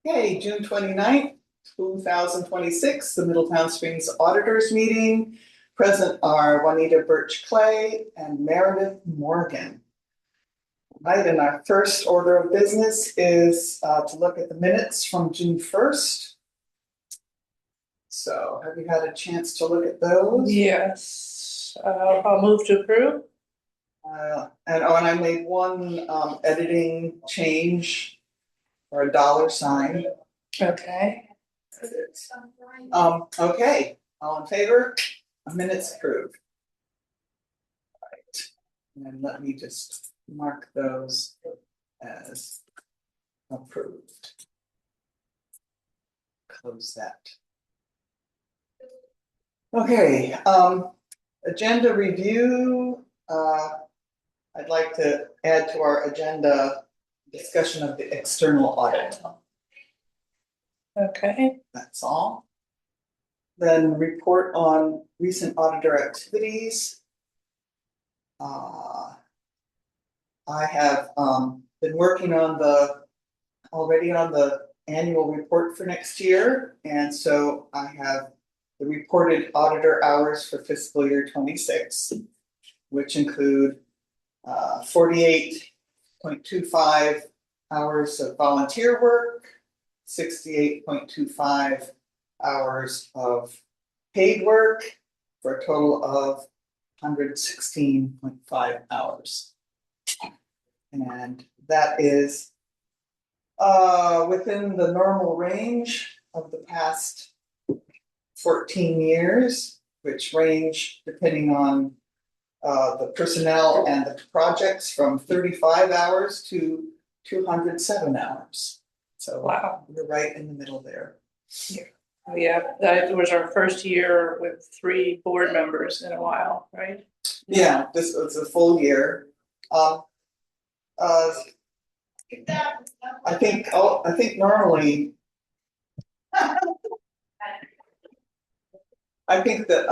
Okay, June 29th, 2026, the Middletown Springs Auditors meeting. Present are Juanita Birch Clay and Meredith Morgan. Right, and our first order of business is to look at the minutes from June 1st. So have you had a chance to look at those? Yes, I'll move to approve. And I made one editing change or a dollar sign. Okay. Okay, all in favor? Minutes approved. Right. And let me just mark those as approved. Close that. Okay, agenda review. I'd like to add to our agenda discussion of the external audit. Okay. That's all. Then report on recent auditor activities. I have been working on already on the annual report for next year, and so I have the reported auditor hours for fiscal year 26, which include 48.25 hours of volunteer work, 68.25 hours of paid work, for a total of 116.5 hours. And that is within the normal range of the past 14 years, which range depending on the personnel and the projects from 35 hours to 207 hours. So wow, we're right in the middle there. Yeah, that was our first year with 3 board members in a while, right? Yeah, this was a full year. I think normally I think that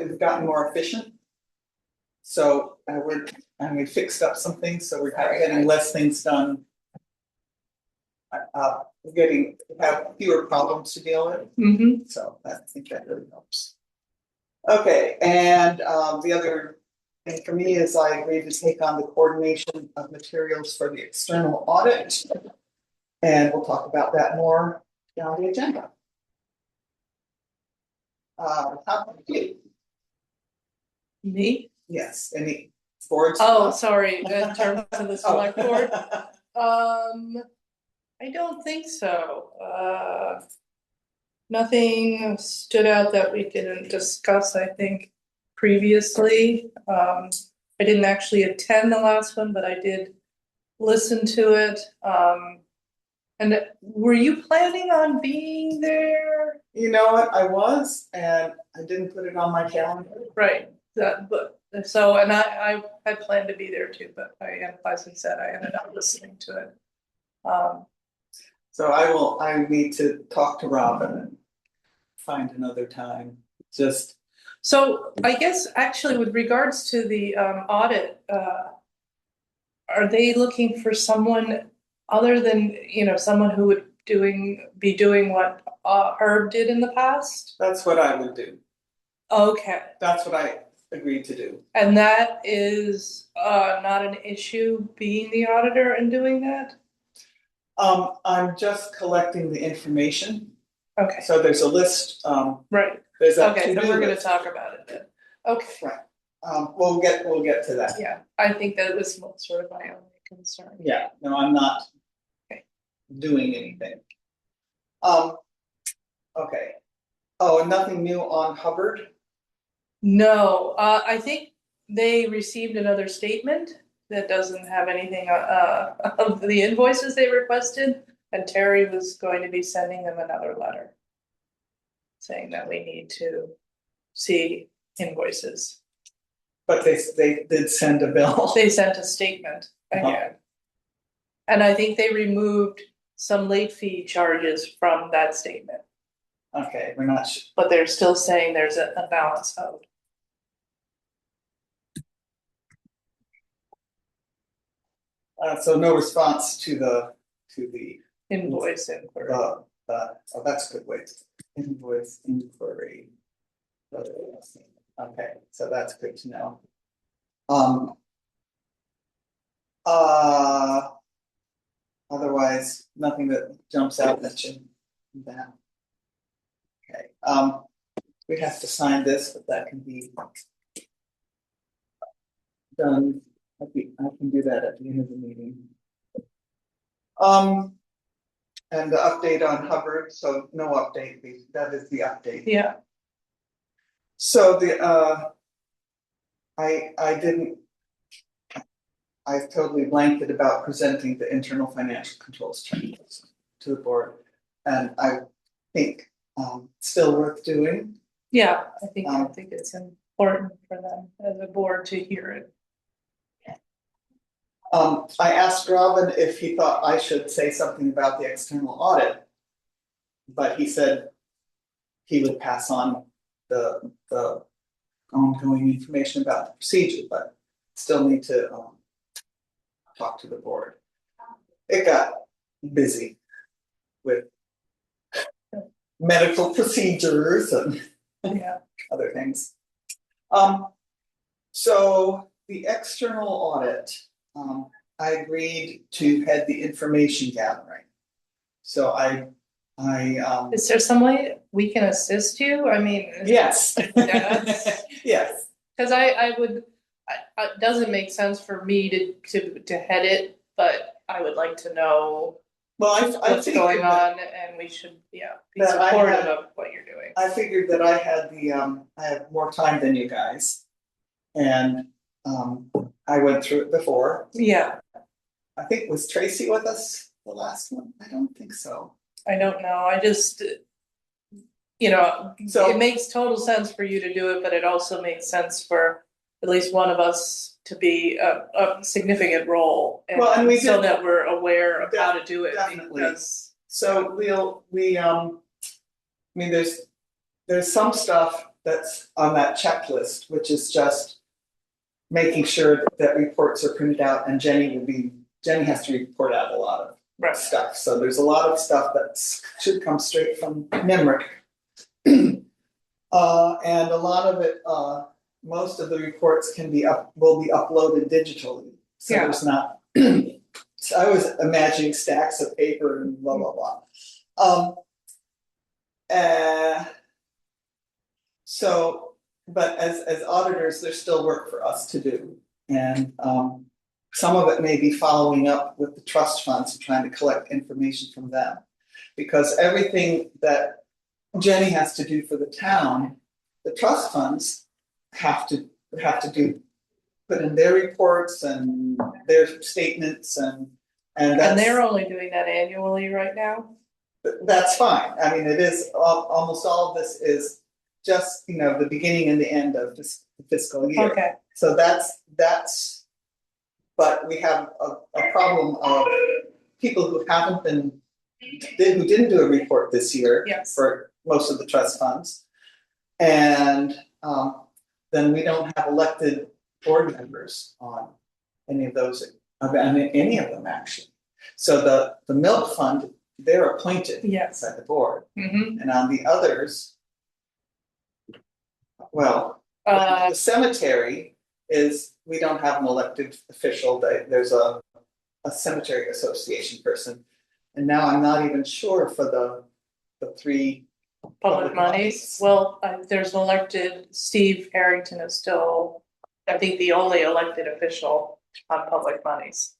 we've gotten more efficient. So we fixed up some things, so we're getting less things done. We have fewer problems to deal with. So I think that really helps. Okay, and the other thing for me is I agreed to take on the coordination of materials for the external audit. And we'll talk about that more down the agenda. How about you? Me? Yes, any boards? Oh, sorry, in terms of the select board. I don't think so. Nothing stood out that we didn't discuss, I think, previously. I didn't actually attend the last one, but I did listen to it. And were you planning on being there? You know what, I was, and I didn't put it on my calendar. Right, but so, and I had planned to be there too, but as I said, I ended up listening to it. So I need to talk to Robin and find another time, just. So I guess actually with regards to the audit, are they looking for someone other than, someone who would be doing what Herb did in the past? That's what I would do. Okay. That's what I agreed to do. And that is not an issue, being the auditor and doing that? I'm just collecting the information. Okay. So there's a list. Right. There's a okay, so we're going to talk about it then. Okay. Right. We'll get to that. Yeah, I think that was sort of my only concern. Yeah, no, I'm not doing anything. Okay. Oh, and nothing new on Hubbard? No, I think they received another statement that doesn't have anything of the invoices they requested, and Terry was going to be sending them another letter saying that we need to see invoices. But they did send a bill. They sent a statement again. And I think they removed some late fee charges from that statement. Okay, we're not sure. But they're still saying there's a balance owed. So no response to the to the Invoice inquiry. oh, that's a good way. Invoice inquiry. Okay, so that's good to know. Otherwise, nothing that jumps out at you. That. Okay, we have to sign this, but that can be done. I can do that at the end of the meeting. And the update on Hubbard, so no update, that is the update. Yeah. So I totally blanked it about presenting the internal financial controls checklist to the board. And I think still worth doing. Yeah, I think it's important for them as a board to hear it. I asked Robin if he thought I should say something about the external audit, but he said he would pass on the ongoing information about the procedure, but still need to talk to the board. It got busy with medical procedures and other things. So the external audit, I agreed to head the information gathering. So I is there some way we can assist you? I mean, yes. Yes. Because it doesn't make sense for me to head it, but I would like to know what's going on, and we should be supportive of what you're doing. I figured that I had I have more time than you guys, and I went through it before. Yeah. I think, was Tracy with us the last one? I don't think so. I don't know. I just, it makes total sense for you to do it, but it also makes sense for at least one of us to be a significant role. And we so that we're aware of how to do it. Definitely. So I mean, there's some stuff that's on that checklist, which is just making sure that reports are printed out, and Jenny has to report out a lot of stuff. So there's a lot of stuff that should come straight from Nemrick. And a lot of it, most of the reports will be uploaded digitally. So there's not, so I was imagining stacks of paper and blah, blah, blah. So, but as auditors, there's still work for us to do. And some of it may be following up with the trust funds and trying to collect information from them. Because everything that Jenny has to do for the town, the trust funds have to put in their reports and their statements and they're only doing that annually right now. That's fine. I mean, it is almost all of this is just the beginning and the end of this fiscal year. Okay. So that's. But we have a problem of people who didn't do a report this year for most of the trust funds. And then we don't have elected board members on any of those, any of them actually. So the milk fund, they're appointed by the board. Mm-hmm. And on the others, the cemetery we don't have an elected official. There's a cemetery association person. And now I'm not even sure for the three public monies. Well, there's an elected, Steve Harrington is still, I think, the only elected official on public monies.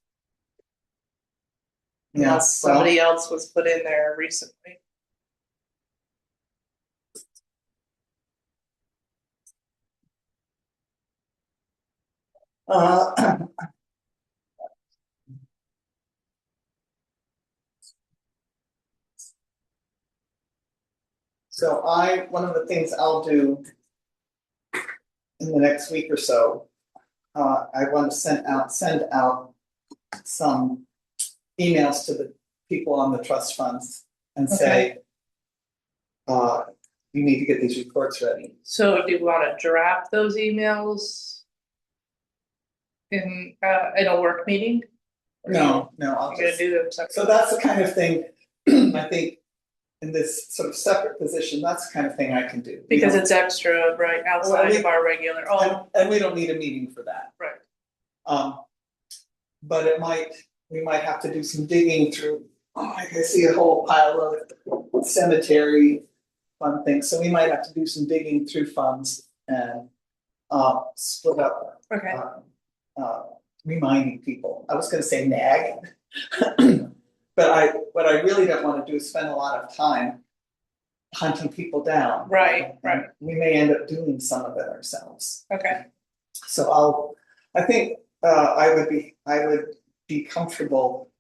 Unless somebody else was put in there recently. So one of the things I'll do in the next week or so, I want to send out some emails to the people on the trust funds and say, you need to get these reports ready. So do you want to draft those emails in a work meeting? No, You're I'll gonna just, do them separate. so that's the kind of thing, I think, in this sort of separate position, that's the kind of thing I can do. Because it's extra, right, outside of our regular, And we don't need a meeting for that. right, But we might have to do some digging through, I can see a whole pile of cemetery fund things, so we might have to do some digging through funds and split up. okay, Reminding people, I was gonna say nag. But what I really don't wanna do is spend a lot of time hunting people down. right. And we may end up doing some of it ourselves. Okay, So I think, I would be comfortable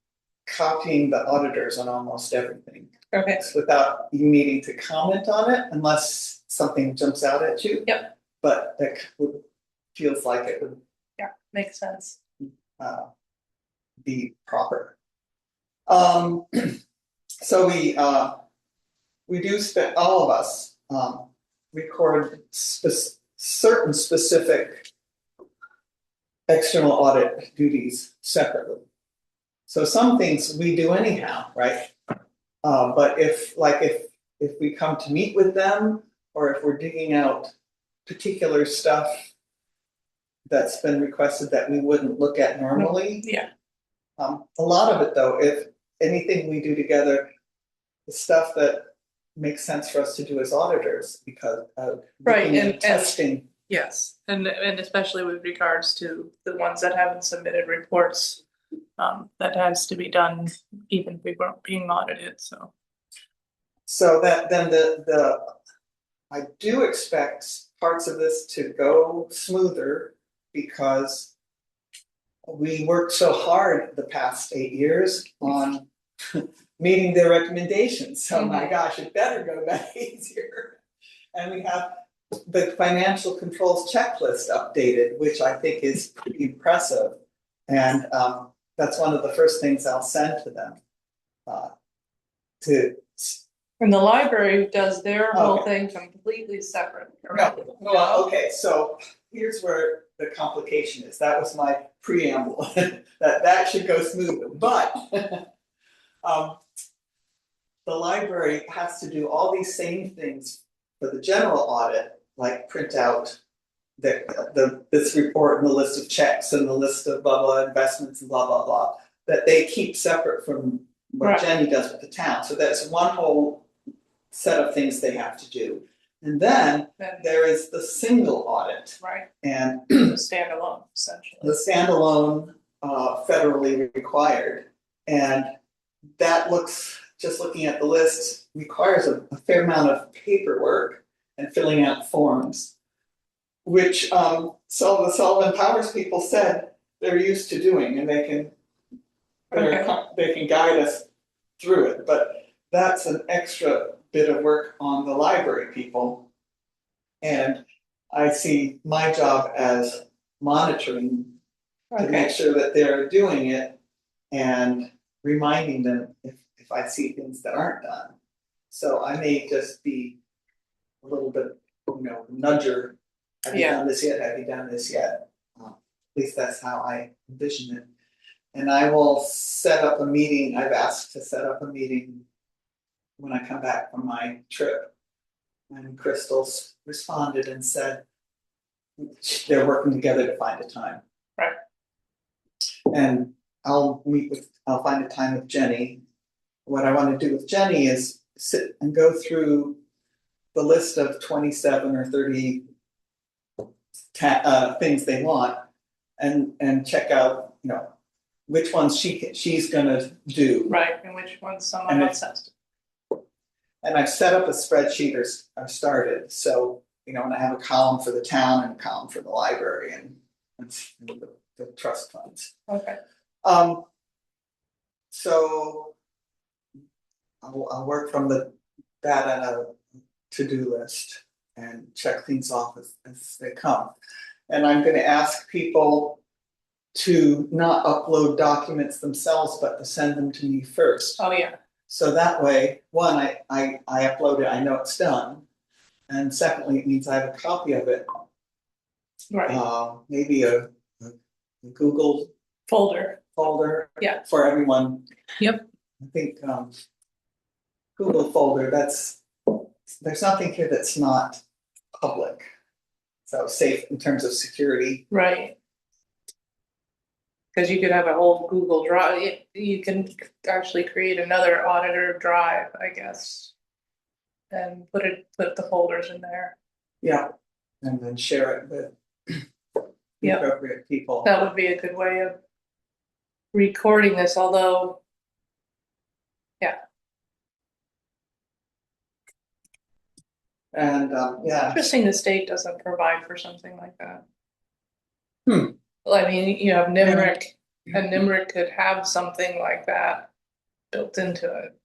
copying the auditors on almost everything. okay, Without you needing to comment on it unless something jumps out at you. Yep. But that feels like it would, yeah, makes sense. be proper. So we do spend, all of us, record certain specific external audit duties separately. So some things we do anyhow, right? But if we come to meet with them, or if we're digging out particular stuff that's been requested that we wouldn't look at normally. Yeah, A lot of it though, if anything we do together, the stuff that makes sense for us to do as auditors, because of Right, looking and at testing. yes, and especially with regards to the ones that haven't submitted reports, that has to be done even if we weren't being audited, so. So that then I do expect parts of this to go smoother because we worked so hard the past 8 years on meeting their recommendations. So my gosh, it better go back easier. And we have the financial controls checklist updated, which I think is pretty impressive. And that's one of the first things I'll send to them. And the library does their whole Okay. thing completely separate, correct? Well, okay, so here's where the complication is. That was my preamble, that should go smoothly, but the library has to do all these same things for the general audit, like print out this report and the list of checks and the list of blah blah investments and blah blah blah, that they keep separate from what Right. Jenny does with the town. So that's one whole set of things they have to do. And then there is the single audit. Right, And standalone, essentially. the standalone, federally required. And that just looking at the list, requires a fair amount of paperwork and filling out forms, which so the Sullivan Powers people said they're used to doing, and they can guide us through it. But that's an extra bit of work on the library people. And I see my job as monitoring to make sure that they're doing it and reminding them if I see things that aren't done. So I may just be a little bit, nudger. Have you done this yet? Have you done this yet? At least that's how I envision it. And I will set up a meeting. I've asked to set up a meeting when I come back from my trip. And Crystal's responded and said they're working together to find a time. Right. And I'll find a time with Jenny. What I want to do with Jenny is sit and go through the list of 27 or 30 things they want and check out, which ones she's gonna do. Right, and which ones someone else has to. And I've set up a spreadsheet or started, so, and I have a column for the town and a column for the library and the trust funds. Okay. So I'll work from that on a to-do list and check things off as they come. And I'm gonna ask people to not upload documents themselves, but to send them to me first. Oh, yeah. So that way, one, I upload it, I know it's done. And secondly, it means I have a copy of it. Right. Maybe a Google Folder. folder. Yeah. For everyone. Yep. I think, Google folder, there's nothing here that's not public. So safe in terms of security. Right. Because you could have a whole Google Drive, you can actually create another auditor drive, I guess. And put the folders in there. Yeah, and then share it with the Yep. appropriate people. That would be a good way of recording this, although, yeah. And, yeah. Interesting the state doesn't provide for something like that. Hmm. Well, I mean, you have NIMRIC, and NIMRIC could have something like that built into it.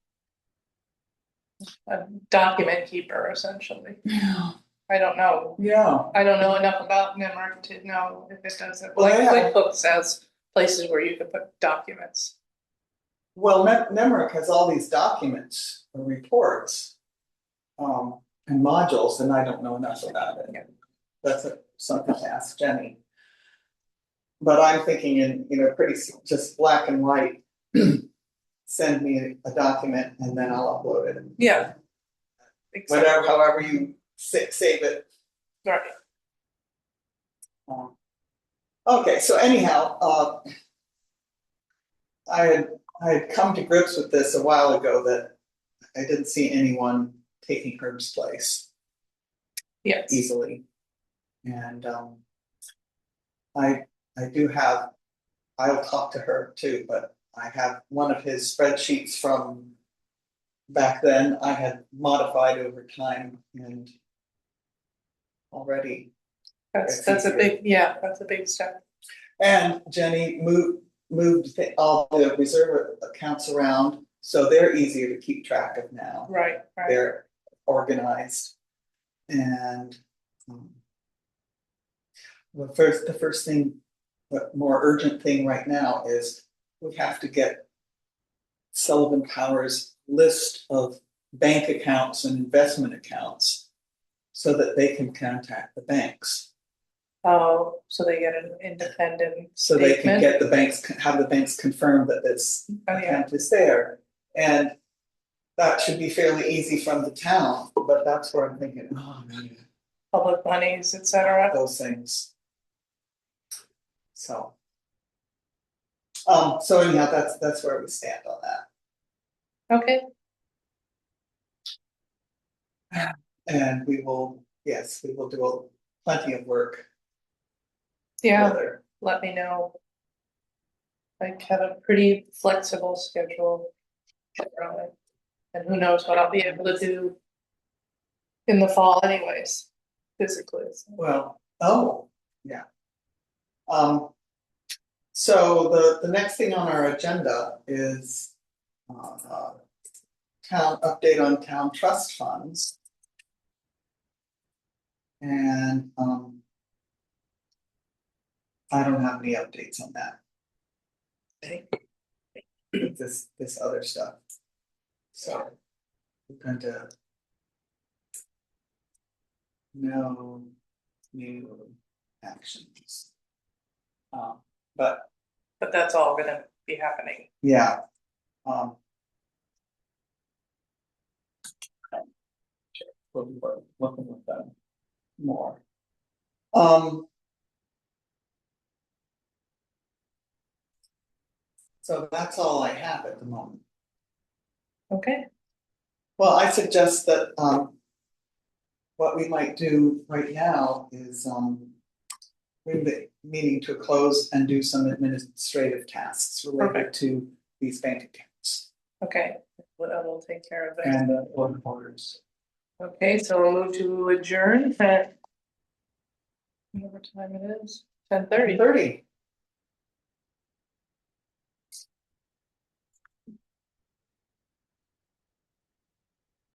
A document keeper, essentially. Yeah. I don't know. Yeah. I don't know enough about NIMRIC to know if it does it. Well, Like yeah. QuickBooks has places where you can put documents. Well, NEMRIC has all these documents or reports, and modules, and I don't know enough about it. Yeah. That's something to ask Jenny. But I'm thinking in, pretty, just black and white, send me a document and then I'll upload it. Yeah. Exactly. However you save it. Right. Okay, so anyhow, I had come to grips with this a while ago that I didn't see anyone taking Herb's place. Yes. Easily. And I do have, I'll talk to her too, but I have one of his spreadsheets from back then I had modified over time and already. That's a big, that's a big step. And Jenny moved all the reserve accounts around, so they're easier to keep track of now. Right. They're organized. And the first thing, the more urgent thing right now is we have to get Sullivan Power's list of bank accounts and investment accounts so that they can contact the banks. Oh, so they get an independent So statement. they can get the banks, have the banks confirm that this account is there. And that should be fairly easy from the town, but that's where I'm thinking, oh man. Public monies, etc. Those things. So anyhow, that's where we stand on that. Okay. And we will do plenty of work. Yeah, together. let me know. I have a pretty flexible schedule. Generally. And who knows what I'll be able to do in the fall anyways, physically. So. Well, yeah. So the next thing on our agenda is town update on town trust funds. And I don't have any updates on that. Okay. This other stuff. So we're going to no new actions. But that's all gonna be happening. yeah. We'll be working with them more. So that's all I have at the moment. Okay. Well, I suggest that what we might do right now is bring the meeting to a close and do some administrative tasks related to these bank accounts. Okay, we'll take care of that. And board orders. Okay, so we'll move to adjourn at whatever time it is, 10:30.